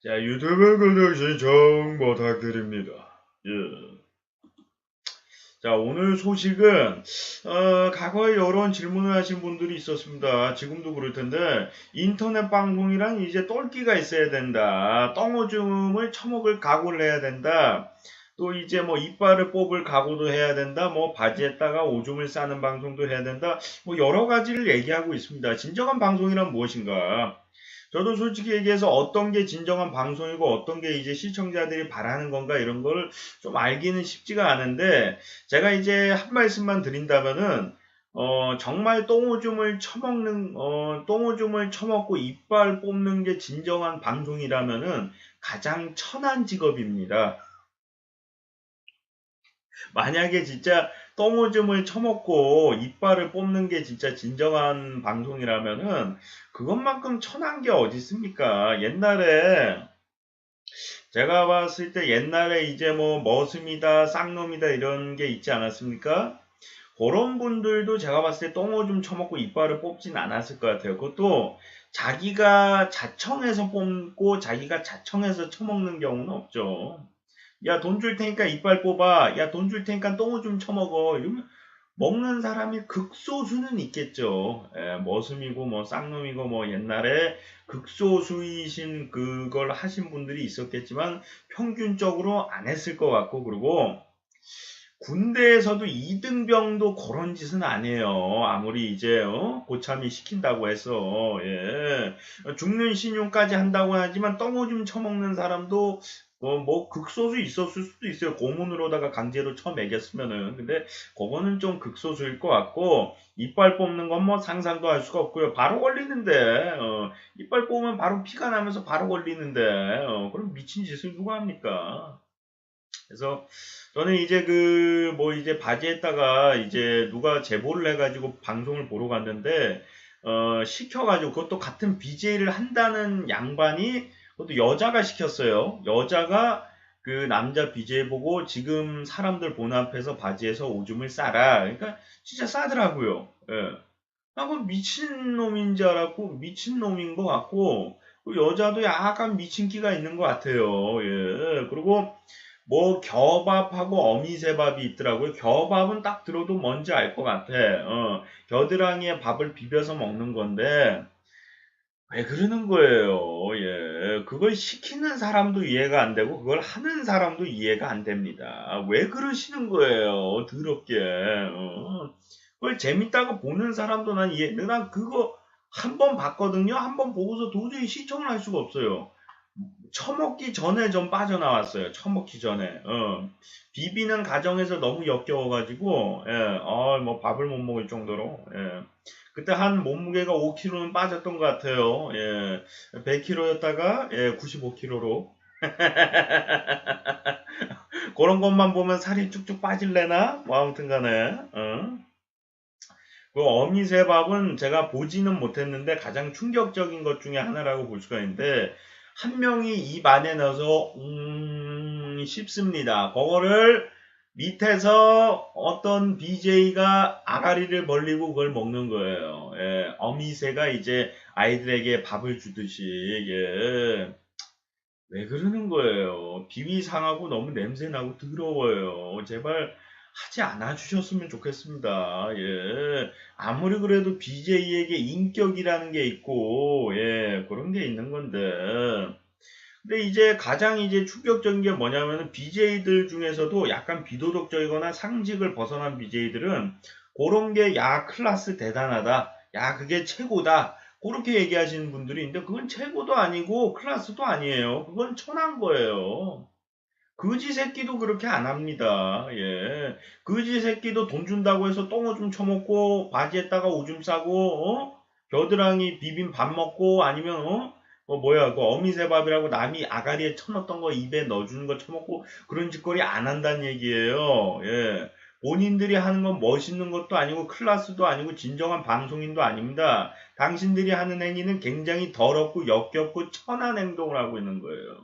자, 유튜브 구독 신청 부탁드립니다. 예. 자, 오늘 소식은, 과거에 여러 질문을 하신 분들이 있었습니다. 지금도 그럴 텐데, 인터넷 방송이란 이제 똘끼가 있어야 된다. 똥오줌을 처먹을 각오를 해야 된다. 또 이제 뭐 이빨을 뽑을 각오도 해야 된다. 뭐 바지에다가 오줌을 싸는 방송도 해야 된다. 뭐 여러 가지를 얘기하고 있습니다. 진정한 방송이란 무엇인가? 저도 솔직히 얘기해서 어떤 게 진정한 방송이고 어떤 게 이제 시청자들이 바라는 건가 이런 걸 좀 알기는 쉽지가 않은데 제가 이제 한 말씀만 드린다면은 정말 똥오줌을 처먹고 이빨 뽑는 게 진정한 방송이라면은 가장 천한 직업입니다. 만약에 진짜 똥오줌을 처먹고 이빨을 뽑는 게 진짜 진정한 방송이라면은 그것만큼 천한 게 어디 있습니까? 옛날에 제가 봤을 때 옛날에 이제 뭐 머슴이다, 쌍놈이다 이런 게 있지 않았습니까? 그런 분들도 제가 봤을 때 똥오줌 처먹고 이빨을 뽑진 않았을 것 같아요. 그것도 자기가 자청해서 뽑고 자기가 자청해서 처먹는 경우는 없죠. 야, 돈 줄 테니까 이빨 뽑아. 야, 돈 줄 테니까 똥오줌 처먹어. 이러면 먹는 사람이 극소수는 있겠죠. 머슴이고 뭐 쌍놈이고 뭐 옛날에 극소수이신 그걸 하신 분들이 있었겠지만 평균적으로 안 했을 것 같고 그리고 군대에서도 이등병도 그런 짓은 안 해요. 아무리 이제 고참이 시킨다고 해서 예. 죽는 신용까지 한다고 하지만 똥오줌 처먹는 사람도 뭐 극소수 있었을 수도 있어요. 고문으로다가 강제로 쳐먹였으면은. 근데 그거는 좀 극소수일 것 같고 이빨 뽑는 건 뭐 상상도 할 수가 없고요. 바로 걸리는데 이빨 뽑으면 바로 피가 나면서 바로 걸리는데 그럼 미친 짓을 누가 합니까? 그래서 저는 이제 뭐 이제 바지에다가 이제 누가 제보를 해가지고 방송을 보러 갔는데, 시켜가지고 그것도 같은 BJ를 한다는 양반이 그것도 여자가 시켰어요. 여자가 그 남자 BJ 보고 지금 사람들 보는 앞에서 바지에서 오줌을 싸라. 그러니까 진짜 싸더라고요. 예. 나그 미친놈인 줄 알았고, 미친놈인 것 같고, 그 여자도 약간 미친 끼가 있는 것 같아요. 예. 그리고 뭐 겨밥하고 어미새밥이 있더라고요. 겨밥은 딱 들어도 뭔지 알 것 같아. 겨드랑이에 밥을 비벼서 먹는 건데 왜 그러는 거예요? 예. 그걸 시키는 사람도 이해가 안 되고 그걸 하는 사람도 이해가 안 됩니다. 왜 그러시는 거예요? 더럽게. 그걸 재밌다고 보는 사람도 난 그거 한 번 봤거든요. 한 번 보고서 도저히 시청을 할 수가 없어요. 처먹기 전에 좀 빠져나왔어요. 처먹기 전에. 비비는 과정에서 너무 역겨워가지고, 예, 뭐 밥을 못 먹을 정도로, 예. 그때 한 몸무게가 5kg는 빠졌던 것 같아요. 예. 100kg였다가, 예, 95kg로. 그런 것만 보면 살이 쭉쭉 빠질래나? 뭐 아무튼 간에, 그 어미새밥은 제가 보지는 못했는데 가장 충격적인 것 중에 하나라고 볼 수가 있는데 한 명이 입 안에 넣어서 씹습니다. 그거를 밑에서 어떤 BJ가 아가리를 벌리고 그걸 먹는 거예요. 예, 어미새가 이제 아이들에게 밥을 주듯이 예. 왜 그러는 거예요? 비위 상하고 너무 냄새나고 더러워요. 제발 하지 않아 주셨으면 좋겠습니다. 예. 아무리 그래도 BJ에게 인격이라는 게 있고, 예, 그런 게 있는 건데. 근데 이제 가장 이제 충격적인 게 뭐냐면은 BJ들 중에서도 약간 비도덕적이거나 상식을 벗어난 BJ들은 그런 게 야, 클래스 대단하다. 야, 그게 최고다. 그렇게 얘기하시는 분들이 있는데 그건 최고도 아니고 클래스도 아니에요. 그건 천한 거예요. 거지 새끼도 그렇게 안 합니다. 예. 거지 새끼도 돈 준다고 해서 똥오줌 처먹고 바지에다가 오줌 싸고 겨드랑이 비빔 밥 먹고 아니면 뭐야 그 어미새밥이라고 남이 아가리에 쳐넣었던 거 입에 넣어주는 거 처먹고 그런 짓거리 안 한다는 얘기예요. 예. 본인들이 하는 건 멋있는 것도 아니고 클래스도 아니고 진정한 방송인도 아닙니다. 당신들이 하는 행위는 굉장히 더럽고 역겹고 천한 행동을 하고 있는 거예요.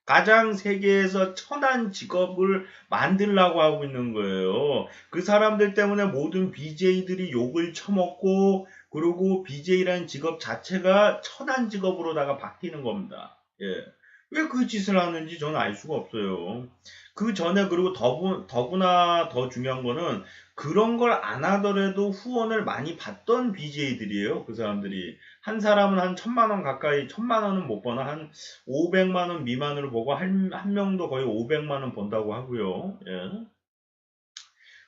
가장 세계에서 천한 직업을 만들려고 하고 있는 거예요. 그 사람들 때문에 모든 BJ들이 욕을 처먹고 그리고 BJ라는 직업 자체가 천한 직업으로다가 바뀌는 겁니다. 예. 왜 그 짓을 하는지 저는 알 수가 없어요. 그 전에 그리고 더구나 더 중요한 거는 그런 걸 안 하더라도 후원을 많이 받던 BJ들이에요. 그 사람들이. 한 사람은 한 1,000만 원 가까이, 1,000만 원은 못 버나 한 500만 원 미만으로 보고 한 명도 거의 500만 원 번다고 하고요. 예.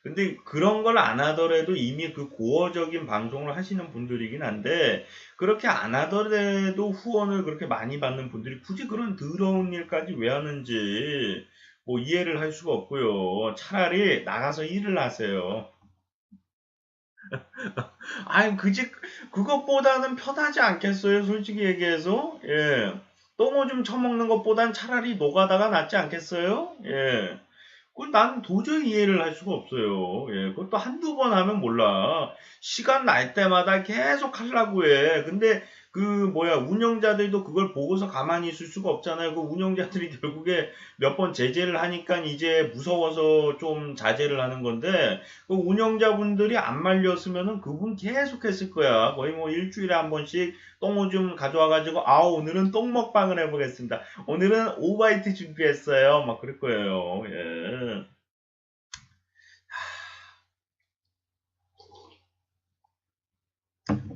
근데 그런 걸 안 하더라도 이미 그 고어적인 방송을 하시는 분들이긴 한데 그렇게 안 하더라도 후원을 그렇게 많이 받는 분들이 굳이 그런 더러운 일까지 왜 하는지 뭐 이해를 할 수가 없고요. 차라리 나가서 일을 하세요. 아니 그것보다는 편하지 않겠어요? 솔직히 얘기해서. 예. 똥오줌 처먹는 것보단 차라리 노가다가 낫지 않겠어요? 예. 그걸 난 도저히 이해를 할 수가 없어요. 예, 그것도 한두 번 하면 몰라. 시간 날 때마다 계속 하려고 해. 근데 운영자들도 그걸 보고서 가만히 있을 수가 없잖아요. 그 운영자들이 결국에 몇 번 제재를 하니까 이제 무서워서 좀 자제를 하는 건데, 그 운영자분들이 안 말렸으면은 그분 계속 했을 거야. 거의 뭐 일주일에 한 번씩 똥오줌 가져와가지고, 오늘은 똥 먹방을 해보겠습니다. 오늘은 오바이트 준비했어요. 막 그럴 거예요. 예.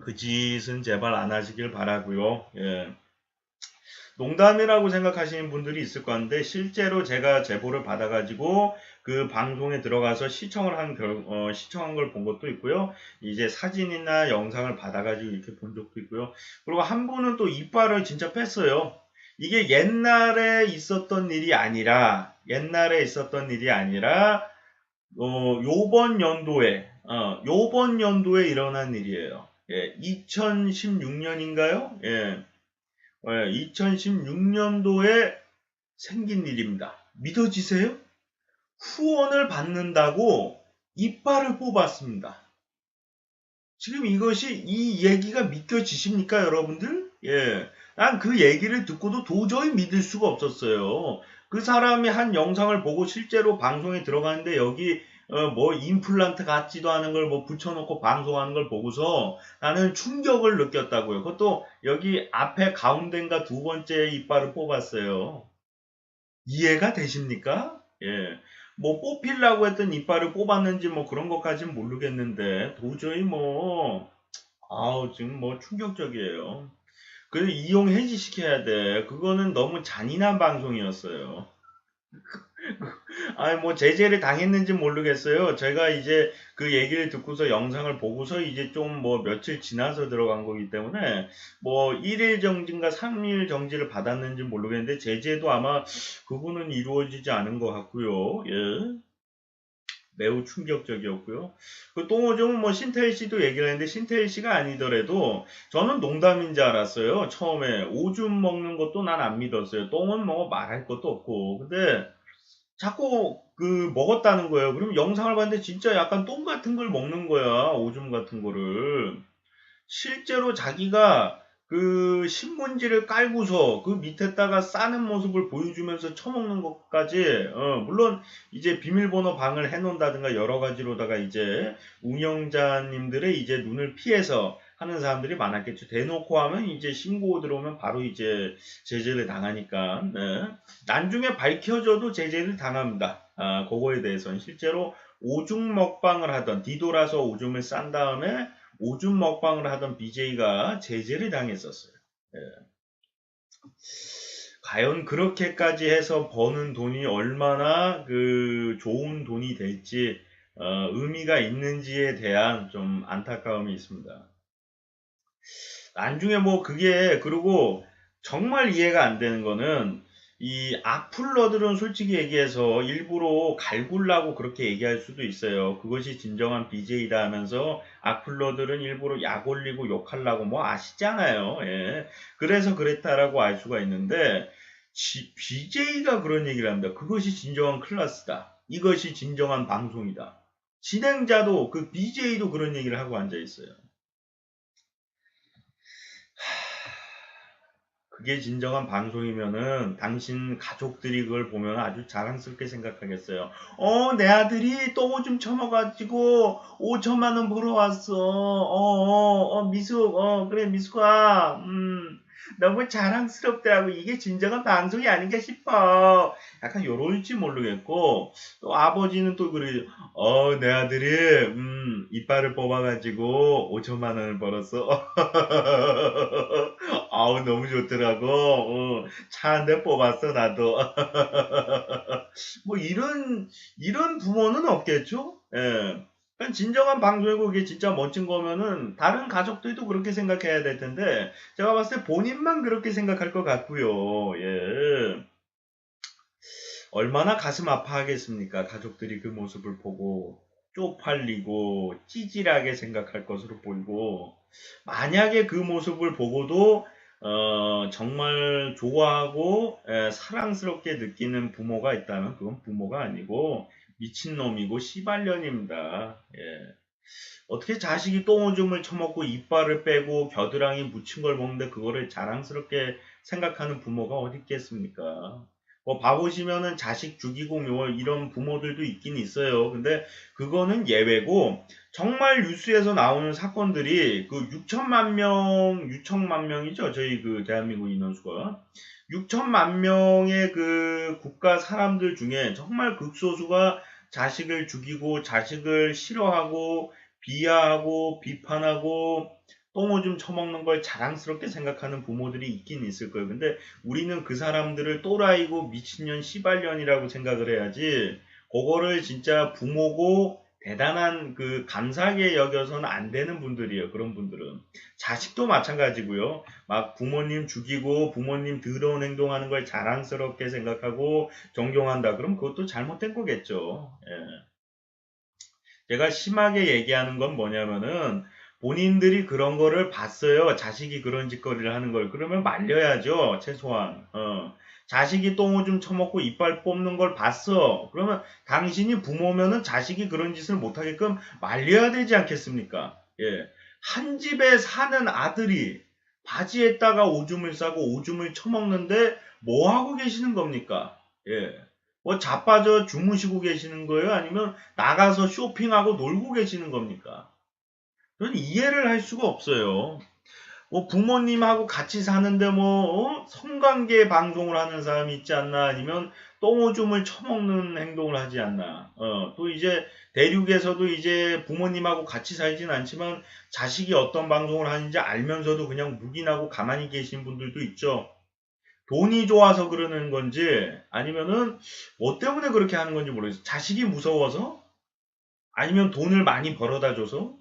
그 짓은 제발 안 하시길 바라고요. 예. 농담이라고 생각하시는 분들이 있을 건데 실제로 제가 제보를 받아가지고 그 방송에 들어가서 시청한 걸 본 것도 있고요. 이제 사진이나 영상을 받아가지고 이렇게 본 적도 있고요. 그리고 한 분은 또 이빨을 진짜 뺐어요. 이게 옛날에 있었던 일이 아니라 요번 연도에 일어난 일이에요. 예, 2016년인가요? 예, 2016년도에 생긴 일입니다. 믿어지세요? 후원을 받는다고 이빨을 뽑았습니다. 지금 이 얘기가 믿겨지십니까, 여러분들? 예. 난 그 얘기를 듣고도 도저히 믿을 수가 없었어요. 그 사람이 한 영상을 보고 실제로 방송에 들어가는데 여기 임플란트 같지도 않은 걸 뭐 붙여놓고 방송하는 걸 보고서 나는 충격을 느꼈다고요. 그것도 여기 앞에 가운데인가 두 번째 이빨을 뽑았어요. 이해가 되십니까? 예. 뭐 뽑히려고 했던 이빨을 뽑았는지 뭐 그런 것까지는 모르겠는데 도저히 지금 뭐 충격적이에요. 그래서 이용 해지시켜야 돼. 그거는 너무 잔인한 방송이었어요. 아니, 뭐, 제재를 당했는지 모르겠어요. 제가 이제 그 얘기를 듣고서 영상을 보고서 이제 좀 뭐 며칠 지나서 들어간 거기 때문에 뭐 1일 정지인가 3일 정지를 받았는지 모르겠는데 제재도 아마 그분은 이루어지지 않은 것 같고요. 예. 매우 충격적이었고요. 그 똥오줌은 뭐 신태일 씨도 얘기를 했는데 신태일 씨가 아니더라도 저는 농담인 줄 알았어요. 처음에 오줌 먹는 것도 난 안 믿었어요. 똥은 뭐 말할 것도 없고. 근데 자꾸 먹었다는 거예요. 그럼 영상을 봤는데 진짜 약간 똥 같은 걸 먹는 거야. 오줌 같은 거를. 실제로 자기가 그 신문지를 깔고서 그 밑에다가 싸는 모습을 보여주면서 처먹는 것까지, 물론 이제 비밀번호 방을 해놓는다든가 여러 가지로다가 이제 운영자님들의 이제 눈을 피해서 하는 사람들이 많았겠죠. 대놓고 하면 이제 신고 들어오면 바로 이제 제재를 당하니까, 네. 나중에 밝혀져도 제재를 당합니다. 그거에 대해서는 실제로 오줌 먹방을 하던 뒤돌아서 오줌을 싼 다음에 오줌 먹방을 하던 BJ가 제재를 당했었어요. 예. 과연 그렇게까지 해서 버는 돈이 얼마나 좋은 돈이 될지 의미가 있는지에 대한 좀 안타까움이 있습니다. 나중에 뭐 그리고 정말 이해가 안 되는 거는 이 악플러들은 솔직히 얘기해서 일부러 갈굴라고 그렇게 얘기할 수도 있어요. 그것이 진정한 BJ다 하면서 악플러들은 일부러 약 올리고 욕하려고 뭐 아시잖아요. 예. 그래서 그랬다라고 알 수가 있는데 BJ가 그런 얘기를 합니다. 그것이 진정한 클래스다. 이것이 진정한 방송이다. 진행자도 그 BJ도 그런 얘기를 하고 앉아 있어요. 그게 진정한 방송이면은 당신 가족들이 그걸 보면 아주 자랑스럽게 생각하겠어요. 내 아들이 똥오줌 처먹어가지고 5천만 원 벌어왔어. 미숙, 그래, 미숙아. 너무 자랑스럽더라고. 이게 진정한 방송이 아닌가 싶어. 약간 요럴지 모르겠고, 또 아버지는 또 그래, 내 아들이, 이빨을 뽑아가지고 5천만 원을 벌었어. 아우, 너무 좋더라고. 차 한 대 뽑았어, 나도. 뭐, 이런 부모는 없겠죠? 예. 진정한 방송이고 이게 진짜 멋진 거면은 다른 가족들도 그렇게 생각해야 될 텐데 제가 봤을 때 본인만 그렇게 생각할 것 같고요. 예. 얼마나 가슴 아파하겠습니까? 가족들이 그 모습을 보고 쪽팔리고 찌질하게 생각할 것으로 보이고 만약에 그 모습을 보고도 정말 좋아하고 사랑스럽게 느끼는 부모가 있다면 그건 부모가 아니고 미친놈이고 시발년입니다. 예. 어떻게 자식이 똥오줌을 처먹고 이빨을 빼고 겨드랑이 묻힌 걸 먹는데 그거를 자랑스럽게 생각하는 부모가 어디 있겠습니까? 뭐 봐보시면은 자식 죽이고 뭐 이런 부모들도 있긴 있어요. 근데 그거는 예외고 정말 뉴스에서 나오는 사건들이 그 6천만 명이죠. 저희 그 대한민국 인원수가 6천만 명의 그 국가 사람들 중에 정말 극소수가 자식을 죽이고 자식을 싫어하고 비하하고 비판하고 똥오줌 처먹는 걸 자랑스럽게 생각하는 부모들이 있긴 있을 거예요. 근데 우리는 그 사람들을 또라이고 미친년 시발년이라고 생각을 해야지 그거를 진짜 부모고 대단한 그 감사하게 여겨서는 안 되는 분들이에요. 그런 분들은. 자식도 마찬가지고요. 막 부모님 죽이고 부모님 더러운 행동하는 걸 자랑스럽게 생각하고 존경한다. 그럼 그것도 잘못된 거겠죠. 예. 제가 심하게 얘기하는 건 뭐냐면은 본인들이 그런 거를 봤어요. 자식이 그런 짓거리를 하는 걸. 그러면 말려야죠. 최소한. 자식이 똥오줌 처먹고 이빨 뽑는 걸 봤어. 그러면 당신이 부모면은 자식이 그런 짓을 못하게끔 말려야 되지 않겠습니까? 예. 한 집에 사는 아들이 바지에다가 오줌을 싸고 오줌을 처먹는데 뭐 하고 계시는 겁니까? 예. 뭐 자빠져 주무시고 계시는 거예요? 아니면 나가서 쇼핑하고 놀고 계시는 겁니까? 저는 이해를 할 수가 없어요. 뭐 부모님하고 같이 사는데 뭐 성관계 방송을 하는 사람이 있지 않나 아니면 똥오줌을 처먹는 행동을 하지 않나. 또 이제 대륙에서도 이제 부모님하고 같이 살진 않지만 자식이 어떤 방송을 하는지 알면서도 그냥 묵인하고 가만히 계신 분들도 있죠. 돈이 좋아서 그러는 건지 아니면은 뭐 때문에 그렇게 하는 건지 모르겠어요. 자식이 무서워서? 아니면 돈을 많이 벌어다 줘서?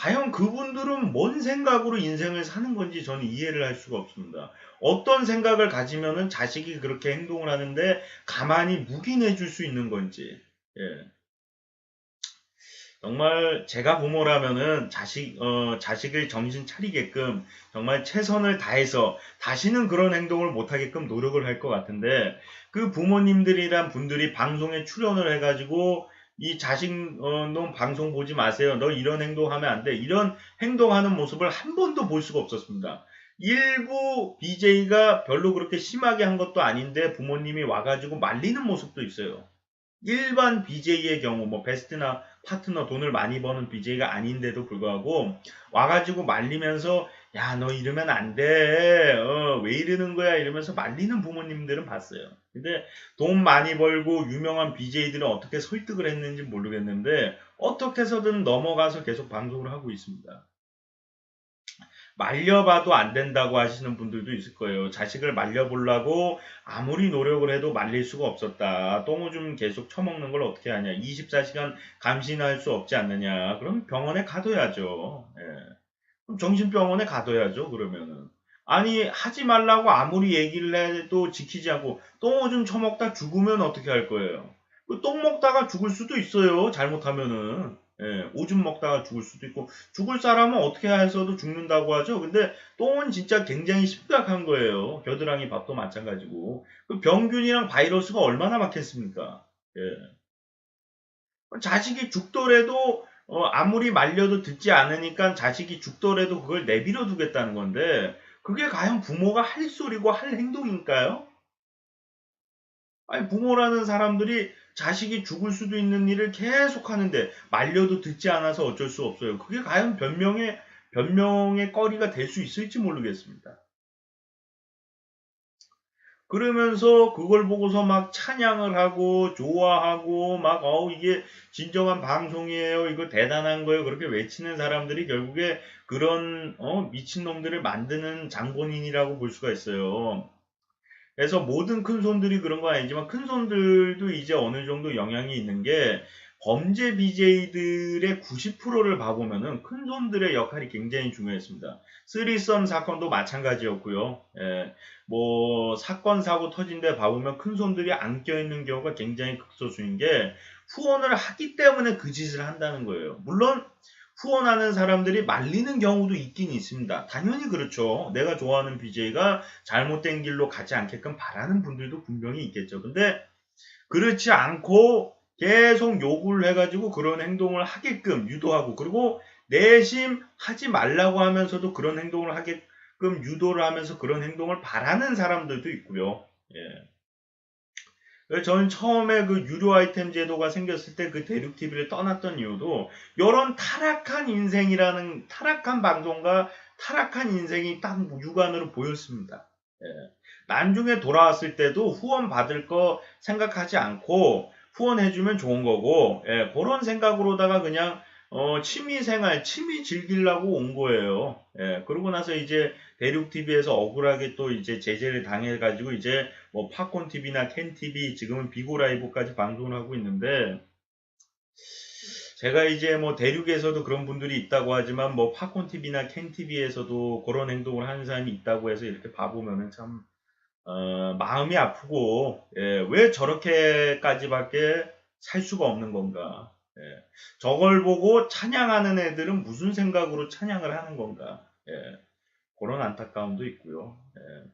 과연 그분들은 뭔 생각으로 인생을 사는 건지 저는 이해를 할 수가 없습니다. 어떤 생각을 가지면은 자식이 그렇게 행동을 하는데 가만히 묵인해 줄 수 있는 건지. 예. 정말 제가 부모라면은 자식을 정신 차리게끔 정말 최선을 다해서 다시는 그런 행동을 못하게끔 노력을 할 것 같은데 그 부모님들이란 분들이 방송에 출연을 해가지고 이 자식 놈 방송 보지 마세요. 너 이런 행동하면 안 돼. 이런 행동하는 모습을 한 번도 볼 수가 없었습니다. 일부 BJ가 별로 그렇게 심하게 한 것도 아닌데 부모님이 와가지고 말리는 모습도 있어요. 일반 BJ의 경우 뭐 베스트나 파트너 돈을 많이 버는 BJ가 아닌데도 불구하고 와가지고 말리면서 야 너 이러면 안 돼. 왜 이러는 거야 이러면서 말리는 부모님들은 봤어요. 근데 돈 많이 벌고 유명한 BJ들은 어떻게 설득을 했는지 모르겠는데 어떻게 해서든 넘어가서 계속 방송을 하고 있습니다. 말려봐도 안 된다고 하시는 분들도 있을 거예요. 자식을 말려보려고 아무리 노력을 해도 말릴 수가 없었다. 똥오줌 계속 처먹는 걸 어떻게 하냐. 24시간 감시할 수 없지 않느냐. 그럼 병원에 가둬야죠. 예. 그럼 정신병원에 가둬야죠. 그러면은. 아니 하지 말라고 아무리 얘기를 해도 지키지 않고 똥오줌 처먹다 죽으면 어떻게 할 거예요? 그 똥 먹다가 죽을 수도 있어요. 잘못하면은. 예, 오줌 먹다가 죽을 수도 있고 죽을 사람은 어떻게 해서도 죽는다고 하죠. 근데 똥은 진짜 굉장히 심각한 거예요. 겨드랑이 밥도 마찬가지고. 그 병균이랑 바이러스가 얼마나 많겠습니까? 예. 자식이 죽더라도 아무리 말려도 듣지 않으니까 자식이 죽더라도 그걸 내버려 두겠다는 건데 그게 과연 부모가 할 소리고 할 행동일까요? 아니 부모라는 사람들이 자식이 죽을 수도 있는 일을 계속 하는데 말려도 듣지 않아서 어쩔 수 없어요. 그게 과연 변명의 변명의 거리가 될 수 있을지 모르겠습니다. 그러면서 그걸 보고서 막 찬양을 하고 좋아하고 막 이게 진정한 방송이에요. 이거 대단한 거예요. 그렇게 외치는 사람들이 결국에 그런 미친놈들을 만드는 장본인이라고 볼 수가 있어요. 그래서 모든 큰손들이 그런 건 아니지만 큰손들도 이제 어느 정도 영향이 있는 게 범죄 BJ들의 90%를 봐보면은 큰손들의 역할이 굉장히 중요했습니다. 쓰리썸 사건도 마찬가지였고요. 예, 뭐 사건 사고 터진 데 봐보면 큰손들이 안 껴있는 경우가 굉장히 극소수인 게 후원을 하기 때문에 그 짓을 한다는 거예요. 물론 후원하는 사람들이 말리는 경우도 있긴 있습니다. 당연히 그렇죠. 내가 좋아하는 BJ가 잘못된 길로 가지 않게끔 바라는 분들도 분명히 있겠죠. 근데 그렇지 않고 계속 요구를 해가지고 그런 행동을 하게끔 유도하고, 그리고 내심 하지 말라고 하면서도 그런 행동을 하게끔 유도를 하면서 그런 행동을 바라는 사람들도 있고요. 예. 저는 처음에 그 유료 아이템 제도가 생겼을 때 그 대륙 TV를 떠났던 이유도 이런 타락한 인생이라는 타락한 방송과 타락한 인생이 딱 육안으로 보였습니다. 예. 나중에 돌아왔을 때도 후원 받을 거 생각하지 않고 후원해주면 좋은 거고, 예, 그런 생각으로다가 그냥 취미생활, 취미 즐기려고 온 거예요. 예, 그러고 나서 이제 대륙TV에서 억울하게 또 이제 제재를 당해가지고 이제 뭐 팝콘TV나 캔TV, 지금은 비고라이브까지 방송을 하고 있는데, 제가 이제 뭐 대륙에서도 그런 분들이 있다고 하지만 뭐 팝콘TV나 캔TV에서도 그런 행동을 하는 사람이 있다고 해서 이렇게 봐보면은 참 마음이 아프고, 예, 왜 저렇게까지밖에 살 수가 없는 건가. 예, 저걸 보고 찬양하는 애들은 무슨 생각으로 찬양을 하는 건가. 예, 그런 안타까움도 있고요. 예,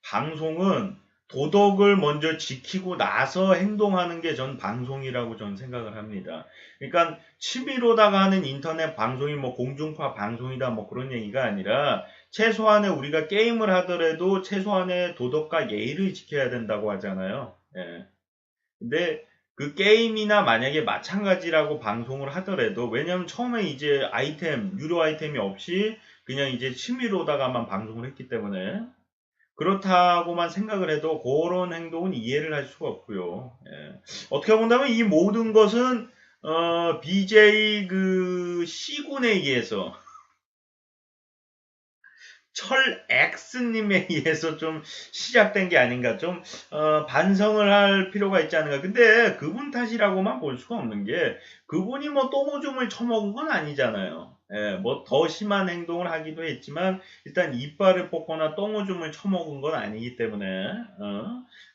방송은 도덕을 먼저 지키고 나서 행동하는 게 전 방송이라고 전 생각을 합니다. 그러니까 취미로다가 하는 인터넷 방송이 뭐 공중파 방송이다 뭐 그런 얘기가 아니라 최소한의 우리가 게임을 하더라도 최소한의 도덕과 예의를 지켜야 된다고 하잖아요. 예. 근데 그 게임이나 만약에 마찬가지라고 방송을 하더라도, 왜냐면 처음에 이제 유료 아이템이 없이 그냥 이제 취미로다가만 방송을 했기 때문에 그렇다고만 생각을 해도 그런 행동은 이해를 할 수가 없고요. 예. 어떻게 본다면 이 모든 것은 BJ 그 C군에 의해서 철 X님에 의해서 좀 시작된 게 아닌가, 좀 반성을 할 필요가 있지 않은가. 근데 그분 탓이라고만 볼 수가 없는 게 그분이 뭐 똥오줌을 처먹은 건 아니잖아요. 예, 뭐 더 심한 행동을 하기도 했지만 일단 이빨을 뽑거나 똥오줌을 처먹은 건 아니기 때문에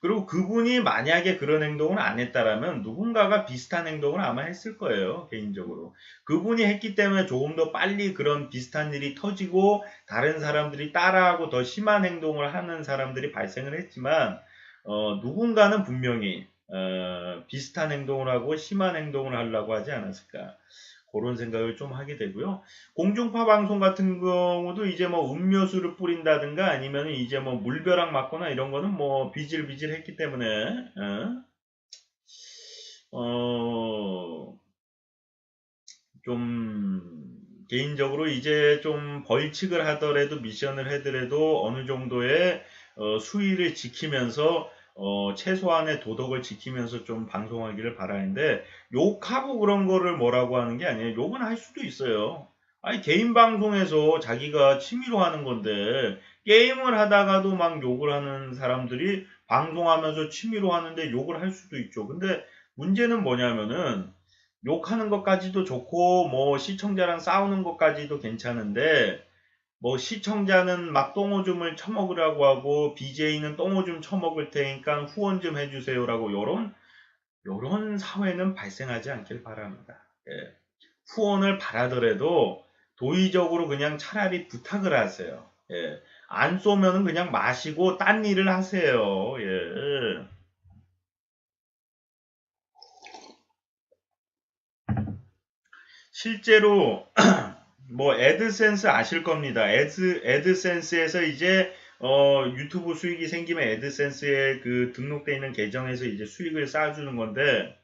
그리고 그분이 만약에 그런 행동을 안 했다라면 누군가가 비슷한 행동을 아마 했을 거예요, 개인적으로. 그분이 했기 때문에 조금 더 빨리 그런 비슷한 일이 터지고 다른 사람들이 따라하고 더 심한 행동을 하는 사람들이 발생을 했지만 누군가는 분명히 비슷한 행동을 하고 심한 행동을 하려고 하지 않았을까, 그런 생각을 좀 하게 되고요. 공중파 방송 같은 경우도 이제 뭐 음료수를 뿌린다든가 아니면 이제 뭐 물벼락 맞거나 이런 거는 뭐 비질비질 했기 때문에 좀 개인적으로 이제 좀 벌칙을 하더라도 미션을 하더라도 어느 정도의 수위를 지키면서 최소한의 도덕을 지키면서 좀 방송하기를 바라는데, 욕하고 그런 거를 뭐라고 하는 게 아니에요. 욕은 할 수도 있어요. 아니 개인 방송에서 자기가 취미로 하는 건데 게임을 하다가도 막 욕을 하는 사람들이 방송하면서 취미로 하는데 욕을 할 수도 있죠. 근데 문제는 뭐냐면은 욕하는 것까지도 좋고 뭐 시청자랑 싸우는 것까지도 괜찮은데, 뭐 시청자는 막 똥오줌을 처먹으라고 하고 BJ는 똥오줌 처먹을 테니까 후원 좀 해주세요라고 요런 사회는 발생하지 않길 바랍니다. 예. 후원을 바라더라도 도의적으로 그냥 차라리 부탁을 하세요. 예. 안 쏘면은 그냥 마시고 딴 일을 하세요. 예. 실제로 뭐 애드센스 아실 겁니다. 애드센스에서 이제 유튜브 수익이 생기면 애드센스에 그 등록되어 있는 계정에서 이제 수익을 쌓아주는 건데,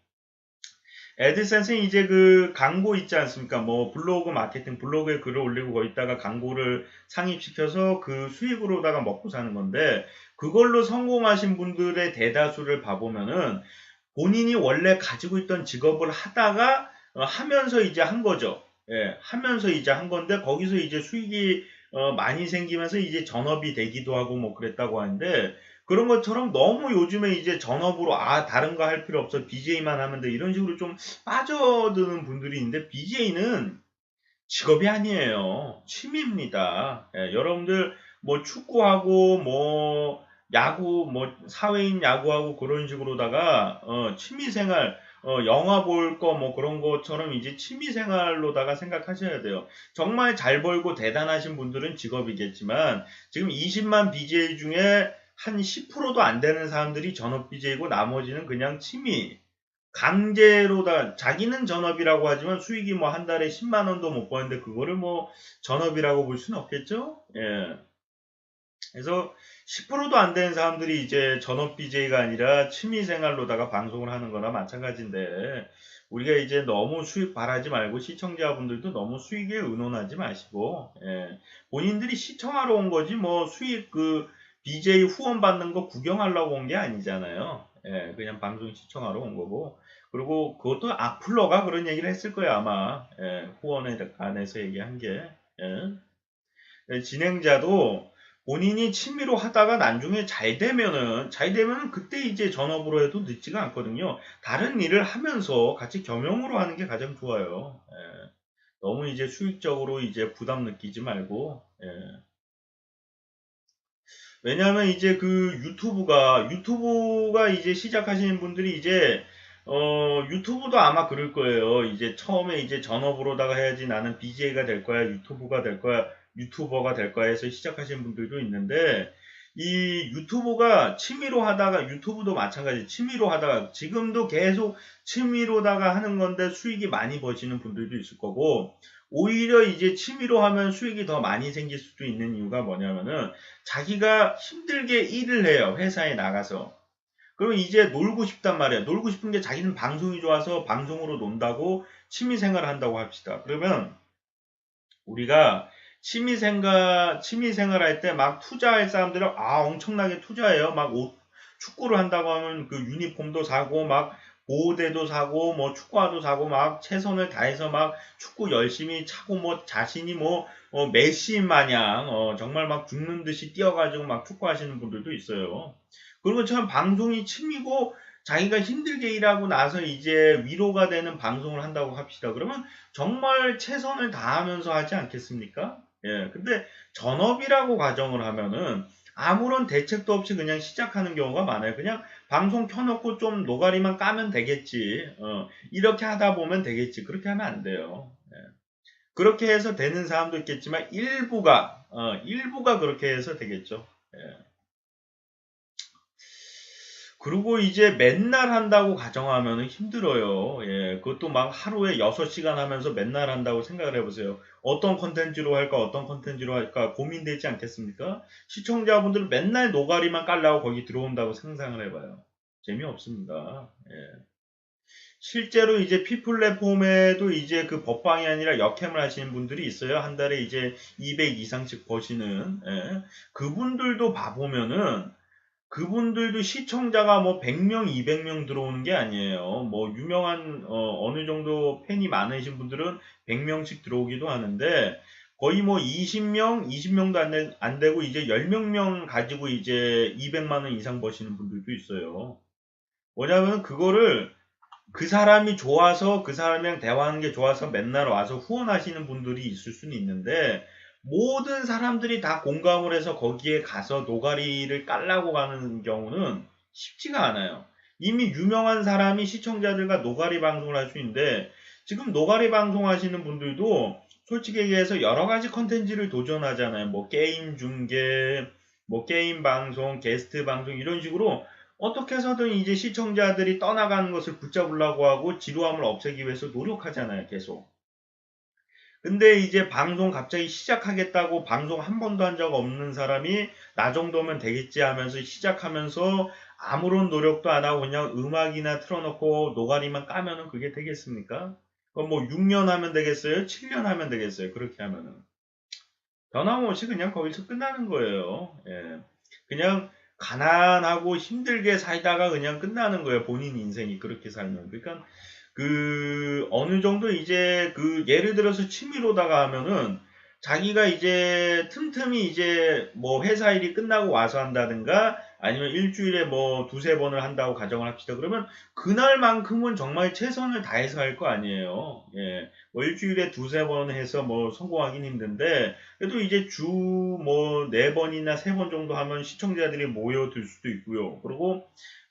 애드센스는 이제 그 광고 있지 않습니까? 뭐 블로그 마케팅, 블로그에 글을 올리고 거기다가 광고를 상입시켜서 그 수익으로다가 먹고 사는 건데 그걸로 성공하신 분들의 대다수를 봐보면은 본인이 원래 가지고 있던 직업을 하다가 하면서 이제 한 거죠. 예, 하면서 이제 한 건데 거기서 이제 수익이 많이 생기면서 이제 전업이 되기도 하고 뭐 그랬다고 하는데 그런 것처럼 너무 요즘에 이제 전업으로 다른 거 할 필요 없어 BJ만 하면 돼 이런 식으로 좀 빠져드는 분들이 있는데 BJ는 직업이 아니에요. 취미입니다. 예, 여러분들 뭐 축구하고 뭐 야구 뭐 사회인 야구하고 그런 식으로다가 취미생활 영화 볼 거 뭐 그런 것처럼 이제 취미생활로다가 생각하셔야 돼요. 정말 잘 벌고 대단하신 분들은 직업이겠지만 지금 20만 BJ 중에 한 10%도 안 되는 사람들이 전업 BJ고 나머지는 그냥 취미 강제로다 자기는 전업이라고 하지만 수익이 뭐 한 달에 10만 원도 못 버는데 그거를 뭐 전업이라고 볼 수는 없겠죠? 예. 그래서 10%도 안 되는 사람들이 이제 전업 BJ가 아니라 취미 생활로다가 방송을 하는 거나 마찬가지인데 우리가 이제 너무 수익 바라지 말고 시청자분들도 너무 수익에 의논하지 마시고 예. 본인들이 시청하러 온 거지 뭐 수익 그 BJ 후원 받는 거 구경하려고 온 게 아니잖아요. 예. 그냥 방송 시청하러 온 거고 그리고 그것도 악플러가 그런 얘기를 했을 거예요 아마 예. 후원에 관해서 얘기한 게 예. 네, 진행자도 본인이 취미로 하다가 나중에 잘 되면은 그때 이제 전업으로 해도 늦지가 않거든요. 다른 일을 하면서 같이 겸용으로 하는 게 가장 좋아요. 예. 너무 이제 수익적으로 이제 부담 느끼지 말고, 예. 왜냐하면 이제 그 유튜브가 이제 시작하시는 분들이 이제 유튜브도 아마 그럴 거예요. 이제 처음에 이제 전업으로다가 해야지 나는 BJ가 될 거야, 유튜브가 될 거야, 유튜버가 될 거야 해서 시작하시는 분들도 있는데 이 유튜브가 취미로 하다가 유튜브도 마찬가지 취미로 하다가 지금도 계속 취미로다가 하는 건데 수익이 많이 버시는 분들도 있을 거고 오히려 이제 취미로 하면 수익이 더 많이 생길 수도 있는 이유가 뭐냐면은 자기가 힘들게 일을 해요. 회사에 나가서. 그러면 이제 놀고 싶단 말이야. 놀고 싶은 게 자기는 방송이 좋아서 방송으로 논다고 취미생활을 한다고 합시다. 그러면 우리가 취미생활 할 때 막 투자할 사람들은 엄청나게 투자해요. 막 축구를 한다고 하면 그 유니폼도 사고 막 보호대도 사고 뭐 축구화도 사고 막 최선을 다해서 막 축구 열심히 차고 뭐 자신이 뭐 메시 마냥 정말 막 죽는 듯이 뛰어가지고 막 축구하시는 분들도 있어요. 그런 것처럼 방송이 취미고 자기가 힘들게 일하고 나서 이제 위로가 되는 방송을 한다고 합시다. 그러면 정말 최선을 다하면서 하지 않겠습니까? 예, 근데 전업이라고 가정을 하면은 아무런 대책도 없이 그냥 시작하는 경우가 많아요. 그냥 방송 켜놓고 좀 노가리만 까면 되겠지. 이렇게 하다 보면 되겠지. 그렇게 하면 안 돼요. 예. 그렇게 해서 되는 사람도 있겠지만 일부가 그렇게 해서 되겠죠. 예. 그리고 이제 맨날 한다고 가정하면 힘들어요. 예, 그것도 막 하루에 6시간 하면서 맨날 한다고 생각을 해보세요. 어떤 컨텐츠로 할까, 어떤 컨텐츠로 할까 고민되지 않겠습니까? 시청자분들은 맨날 노가리만 깔라고 거기 들어온다고 상상을 해봐요. 재미없습니다. 예. 실제로 이제 피플랫폼에도 이제 그 법방이 아니라 역캠을 하시는 분들이 있어요. 한 달에 이제 200 이상씩 버시는. 예. 그분들도 봐보면은 그분들도 시청자가 뭐 100명, 200명 들어오는 게 아니에요. 뭐 유명한 어느 정도 팬이 많으신 분들은 100명씩 들어오기도 하는데 거의 뭐 20명도 안 되고 이제 10명 가지고 이제 200만 원 이상 버시는 분들도 있어요. 뭐냐면 그거를 그 사람이 좋아서 그 사람이랑 대화하는 게 좋아서 맨날 와서 후원하시는 분들이 있을 수는 있는데 모든 사람들이 다 공감을 해서 거기에 가서 노가리를 깔라고 가는 경우는 쉽지가 않아요. 이미 유명한 사람이 시청자들과 노가리 방송을 할 수 있는데 지금 노가리 방송 하시는 분들도 솔직히 얘기해서 여러 가지 컨텐츠를 도전하잖아요. 뭐 게임 중계, 뭐 게임 방송, 게스트 방송 이런 식으로 어떻게 해서든 이제 시청자들이 떠나가는 것을 붙잡으려고 하고 지루함을 없애기 위해서 노력하잖아요, 계속. 근데 이제 방송 갑자기 시작하겠다고 방송 한 번도 한 적 없는 사람이 나 정도면 되겠지 하면서 시작하면서 아무런 노력도 안 하고 그냥 음악이나 틀어놓고 노가리만 까면은 그게 되겠습니까? 그럼 뭐 6년 하면 되겠어요? 7년 하면 되겠어요? 그렇게 하면은. 변함없이 그냥 거기서 끝나는 거예요. 예. 그냥 가난하고 힘들게 살다가 그냥 끝나는 거예요. 본인 인생이 그렇게 살면. 그러니까 어느 정도 이제 예를 들어서 취미로다가 하면은 자기가 이제 틈틈이 이제 뭐 회사 일이 끝나고 와서 한다든가 아니면 일주일에 뭐 두세 번을 한다고 가정을 합시다. 그러면 그날만큼은 정말 최선을 다해서 할 거 아니에요. 예. 뭐 일주일에 두세 번 해서 뭐 성공하긴 힘든데 그래도 이제 주 뭐 네 번이나 세 번 정도 하면 시청자들이 모여들 수도 있고요. 그리고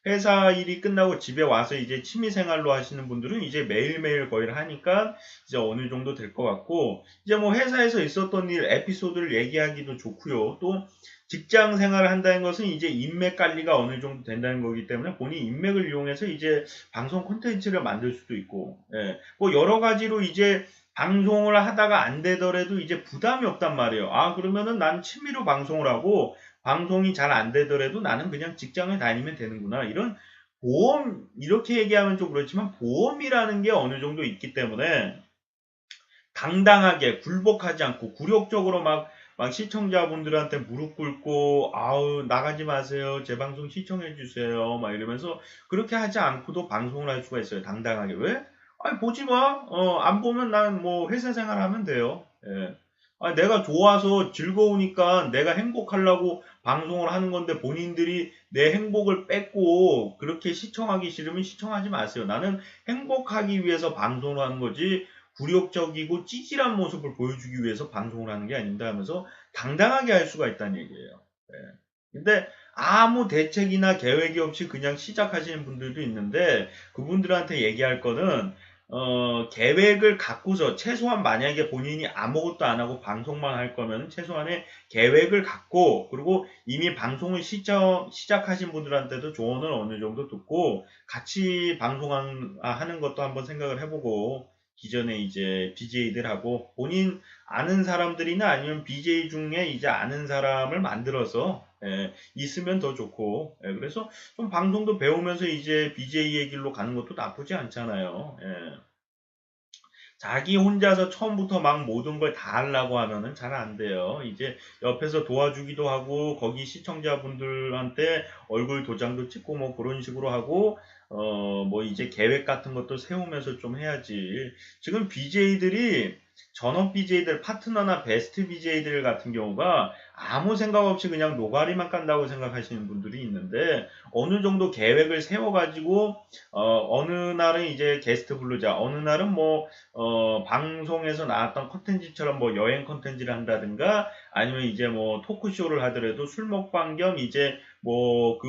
회사 일이 끝나고 집에 와서 이제 취미 생활로 하시는 분들은 이제 매일매일 거의 하니까 이제 어느 정도 될 것 같고 이제 뭐 회사에서 있었던 일 에피소드를 얘기하기도 좋고요. 또 직장 생활을 한다는 것은 이제 인맥 관리가 어느 정도 된다는 거기 때문에 본인 인맥을 이용해서 이제 방송 콘텐츠를 만들 수도 있고, 예. 뭐 여러 가지로 이제 방송을 하다가 안 되더라도 이제 부담이 없단 말이에요. 아, 그러면은 난 취미로 방송을 하고 방송이 잘 안 되더라도 나는 그냥 직장을 다니면 되는구나. 이런 보험, 이렇게 얘기하면 좀 그렇지만 보험이라는 게 어느 정도 있기 때문에 당당하게 굴복하지 않고 굴욕적으로 막 시청자분들한테 무릎 꿇고 아우 나가지 마세요. 제 방송 시청해 주세요. 막 이러면서 그렇게 하지 않고도 방송을 할 수가 있어요. 당당하게. 왜? 아니 보지 마. 안 보면 난 뭐 회사 생활하면 돼요. 예. 아, 내가 좋아서 즐거우니까 내가 행복하려고 방송을 하는 건데 본인들이 내 행복을 뺏고 그렇게 시청하기 싫으면 시청하지 마세요. 나는 행복하기 위해서 방송을 하는 거지 굴욕적이고 찌질한 모습을 보여주기 위해서 방송을 하는 게 아닙니다 하면서 당당하게 할 수가 있다는 얘기예요. 네. 근데 아무 대책이나 계획이 없이 그냥 시작하시는 분들도 있는데 그분들한테 얘기할 거는 계획을 갖고서 최소한 만약에 본인이 아무것도 안 하고 방송만 할 거면 최소한의 계획을 갖고 그리고 이미 방송을 시작하신 분들한테도 조언을 어느 정도 듣고 같이 하는 것도 한번 생각을 해보고 기존에 이제 BJ들하고 본인 아는 사람들이나 아니면 BJ 중에 이제 아는 사람을 만들어서 있으면 더 좋고 그래서 좀 방송도 배우면서 이제 BJ의 길로 가는 것도 나쁘지 않잖아요. 자기 혼자서 처음부터 막 모든 걸 다 하려고 하면은 잘 안 돼요. 이제 옆에서 도와주기도 하고 거기 시청자분들한테 얼굴 도장도 찍고 뭐 그런 식으로 하고 뭐 이제 계획 같은 것도 세우면서 좀 해야지. 지금 BJ들이 전업 BJ들 파트너나 베스트 BJ들 같은 경우가 아무 생각 없이 그냥 노가리만 깐다고 생각하시는 분들이 있는데 어느 정도 계획을 세워가지고 어느 날은 이제 게스트 부르자 어느 날은 뭐 방송에서 나왔던 컨텐츠처럼 뭐 여행 컨텐츠를 한다든가 아니면 이제 뭐 토크쇼를 하더라도 술 먹방 겸 이제 뭐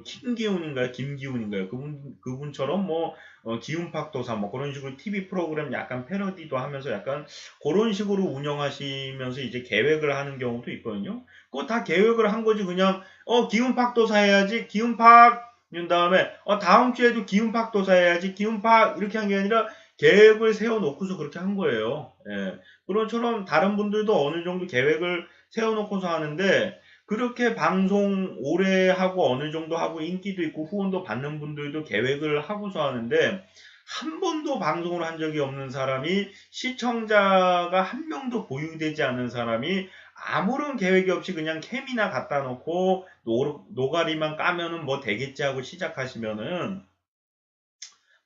킹기훈인가요? 김기훈인가요? 그분처럼 뭐 기운팍도사 뭐 그런 식으로 TV 프로그램 약간 패러디도 하면서 약간 그런 식으로 운영하시면서 이제 계획을 하는 경우도 있거든요. 그거 다 계획을 한 거지 그냥 기운팍도사 해야지 기운팍 그 다음에 다음 주에도 기운팍도사 해야지 기운팍 이렇게 한 게 아니라 계획을 세워놓고서 그렇게 한 거예요. 예. 그런처럼 다른 분들도 어느 정도 계획을 세워놓고서 하는데 그렇게 방송 오래 하고 어느 정도 하고 인기도 있고 후원도 받는 분들도 계획을 하고서 하는데 한 번도 방송을 한 적이 없는 사람이 시청자가 한 명도 보유되지 않는 사람이 아무런 계획이 없이 그냥 캠이나 갖다 놓고 노가리만 까면은 뭐 되겠지 하고 시작하시면은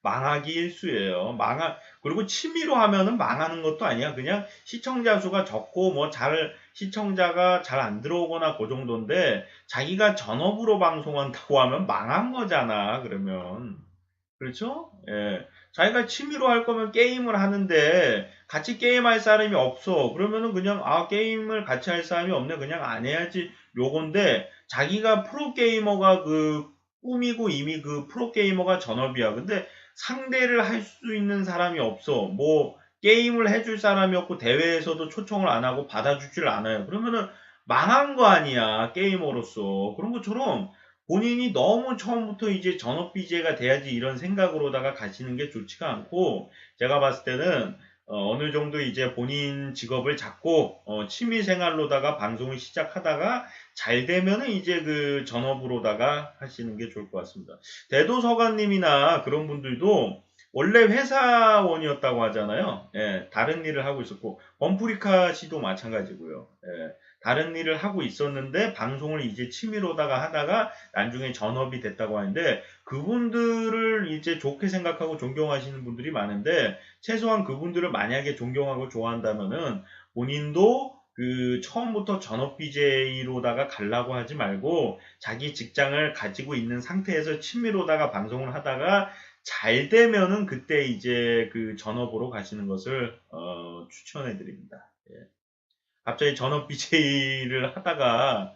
망하기 일쑤예요. 그리고 취미로 하면은 망하는 것도 아니야. 그냥 시청자 수가 적고 시청자가 잘 안 들어오거나 그 정도인데 자기가 전업으로 방송한다고 하면 망한 거잖아. 그러면. 그렇죠? 예. 자기가 취미로 할 거면 게임을 하는데 같이 게임할 사람이 없어. 그러면은 그냥 게임을 같이 할 사람이 없네. 그냥 안 해야지. 요건데 자기가 프로게이머가 꿈이고 이미 프로게이머가 전업이야. 근데 상대를 할 수 있는 사람이 없어. 뭐 게임을 해줄 사람이 없고 대회에서도 초청을 안 하고 받아주질 않아요. 그러면은 망한 거 아니야. 게이머로서. 그런 것처럼 본인이 너무 처음부터 이제 전업 BJ가 돼야지 이런 생각으로다가 가시는 게 좋지가 않고 제가 봤을 때는 어느 정도 이제 본인 직업을 잡고 취미 생활로다가 방송을 시작하다가 잘 되면은 이제 그 전업으로다가 하시는 게 좋을 것 같습니다. 대도서관님이나 그런 분들도 원래 회사원이었다고 하잖아요. 예, 다른 일을 하고 있었고 범프리카 씨도 마찬가지고요. 예, 다른 일을 하고 있었는데 방송을 이제 취미로다가 하다가 나중에 전업이 됐다고 하는데 그분들을 이제 좋게 생각하고 존경하시는 분들이 많은데 최소한 그분들을 만약에 존경하고 좋아한다면은 본인도 그 처음부터 전업 BJ로다가 가려고 하지 말고 자기 직장을 가지고 있는 상태에서 취미로다가 방송을 하다가 잘 되면은 그때 이제 그 전업으로 가시는 것을 추천해 드립니다. 예. 갑자기 전업 BJ를 하다가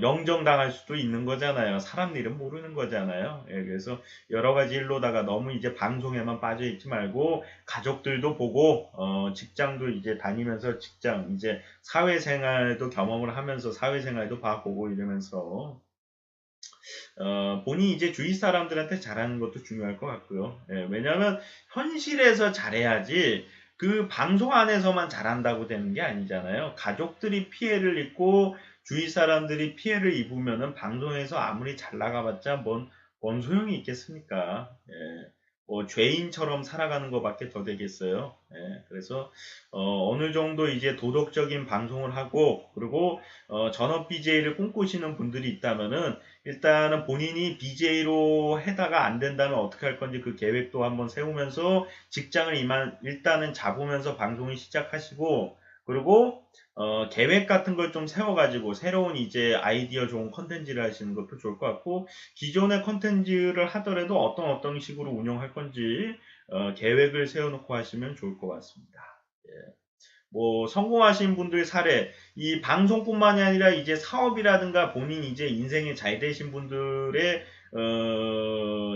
영정당할 수도 있는 거잖아요. 사람 일은 모르는 거잖아요. 예, 그래서 여러 가지 일로다가 너무 이제 방송에만 빠져 있지 말고 가족들도 보고 직장도 이제 다니면서 직장 이제 사회생활도 경험을 하면서 사회생활도 봐보고 이러면서 본인이 이제 주위 사람들한테 잘하는 것도 중요할 것 같고요. 예, 왜냐하면 현실에서 잘해야지 그 방송 안에서만 잘한다고 되는 게 아니잖아요. 가족들이 피해를 입고 주위 사람들이 피해를 입으면은 방송에서 아무리 잘 나가봤자 뭔 소용이 있겠습니까? 예. 뭐 죄인처럼 살아가는 것밖에 더 되겠어요. 예, 그래서 어느 정도 이제 도덕적인 방송을 하고 그리고 전업 BJ를 꿈꾸시는 분들이 있다면은 일단은 본인이 BJ로 해다가 안 된다면 어떻게 할 건지 그 계획도 한번 세우면서 직장을 일단은 잡으면서 방송을 시작하시고 그리고 계획 같은 걸 좀 세워가지고 새로운 이제 아이디어 좋은 컨텐츠를 하시는 것도 좋을 것 같고 기존의 컨텐츠를 하더라도 어떤 식으로 운영할 건지 계획을 세워놓고 하시면 좋을 것 같습니다. 예. 뭐 성공하신 분들 사례, 이 방송뿐만이 아니라 이제 사업이라든가 본인 이제 인생이 잘 되신 분들의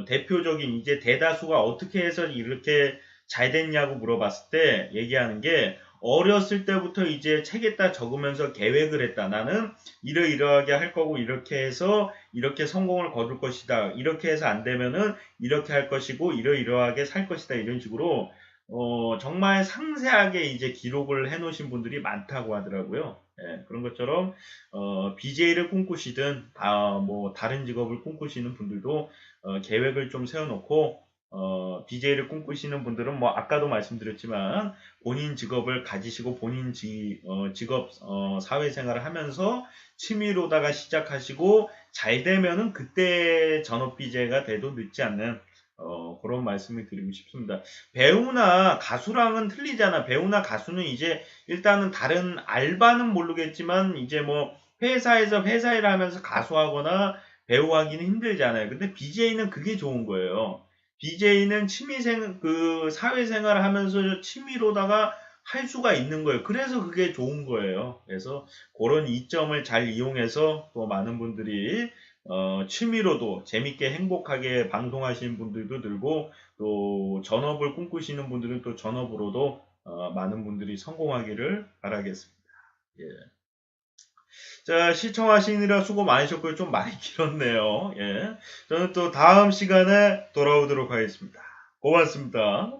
대표적인 이제 대다수가 어떻게 해서 이렇게 잘 됐냐고 물어봤을 때 얘기하는 게 어렸을 때부터 이제 책에다 적으면서 계획을 했다. 나는 이러이러하게 할 거고 이렇게 해서 이렇게 성공을 거둘 것이다. 이렇게 해서 안 되면은 이렇게 할 것이고 이러이러하게 살 것이다. 이런 식으로 정말 상세하게 이제 기록을 해 놓으신 분들이 많다고 하더라고요. 예, 그런 것처럼, BJ를 꿈꾸시든, 뭐, 다른 직업을 꿈꾸시는 분들도, 계획을 좀 세워놓고, BJ를 꿈꾸시는 분들은 뭐, 아까도 말씀드렸지만, 본인 직업을 가지시고, 본인 직업, 사회생활을 하면서 취미로다가 시작하시고, 잘 되면은 그때 전업 BJ가 돼도 늦지 않는, 그런 말씀을 드리고 싶습니다. 배우나 가수랑은 틀리잖아. 배우나 가수는 이제 일단은 다른 알바는 모르겠지만 이제 뭐 회사에서 회사 일을 하면서 가수하거나 배우하기는 힘들잖아요. 근데 BJ는 그게 좋은 거예요. BJ는 그 사회생활을 하면서 취미로다가 할 수가 있는 거예요. 그래서 그게 좋은 거예요. 그래서 그런 이점을 잘 이용해서 또 많은 분들이 취미로도 재밌게 행복하게 방송하시는 분들도 늘고 또 전업을 꿈꾸시는 분들은 또 전업으로도 많은 분들이 성공하기를 바라겠습니다. 예. 자, 시청하시느라 수고 많으셨고요. 좀 많이 길었네요. 예. 저는 또 다음 시간에 돌아오도록 하겠습니다. 고맙습니다.